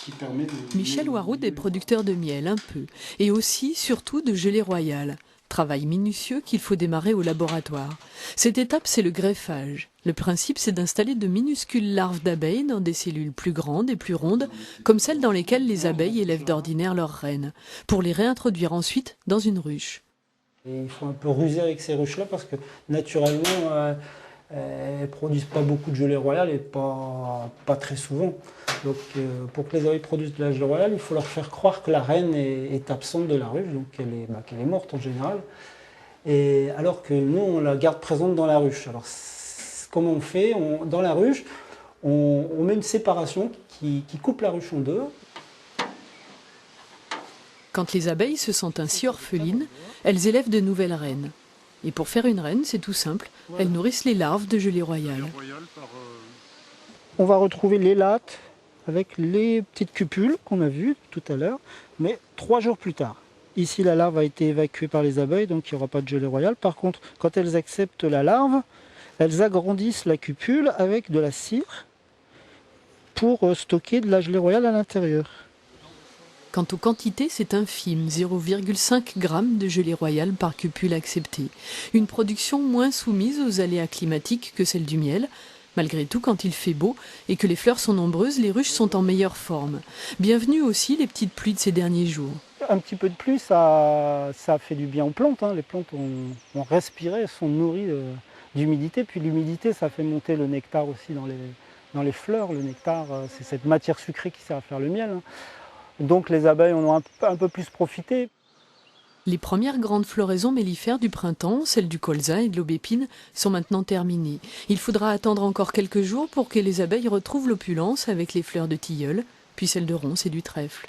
qui permet de... Michel Waroud est producteur de miel, un peu, et aussi, surtout, de gelée royale. Travail minutieux qu'il faut démarrer au laboratoire. Cette étape, c'est le greffage. Le principe, c'est d'installer de minuscules larves d'abeilles dans des cellules plus grandes et plus rondes, comme celles dans lesquelles les abeilles élèvent d'ordinaire leurs reines, pour les réintroduire ensuite dans une ruche. Et il faut un peu ruser avec ces ruches-là parce que naturellement, elles ne produisent pas beaucoup de gelée royale et pas très souvent. Donc pour que les abeilles produisent de la gelée royale, il faut leur faire croire que la reine est absente de la ruche, donc qu'elle est morte en général. Et alors que nous, on la garde présente dans la ruche. Alors comment on fait? Dans la ruche, on met une séparation qui coupe la ruche en deux. Quand les abeilles se sentent ainsi orphelines, elles élèvent de nouvelles reines. Et pour faire une reine, c'est tout simple, elles nourrissent les larves de gelée royale. On va retrouver les lattes avec les petites cupules qu'on a vues tout à l'heure, mais 3 jours plus tard. Ici, la larve a été évacuée par les abeilles, donc il n'y aura pas de gelée royale. Par contre, quand elles acceptent la larve, elles agrandissent la cupule avec de la cire pour stocker de la gelée royale à l'intérieur. Quant aux quantités, c'est infime, 0,5 g de gelée royale par cupule acceptée. Une production moins soumise aux aléas climatiques que celle du miel. Malgré tout, quand il fait beau et que les fleurs sont nombreuses, les ruches sont en meilleure forme. Bienvenue aussi les petites pluies de ces derniers jours. Un petit peu de pluie, ça fait du bien aux plantes. Les plantes ont respiré, elles sont nourries d'humidité. Puis l'humidité, ça fait monter le nectar aussi dans les fleurs. Le nectar, c'est cette matière sucrée qui sert à faire le miel. Donc les abeilles en ont un peu plus profité. Les premières grandes floraisons mellifères du printemps, celles du colza et de l'aubépine, sont maintenant terminées. Il faudra attendre encore quelques jours pour que les abeilles retrouvent l'opulence avec les fleurs de tilleul, puis celles de ronces et du trèfle.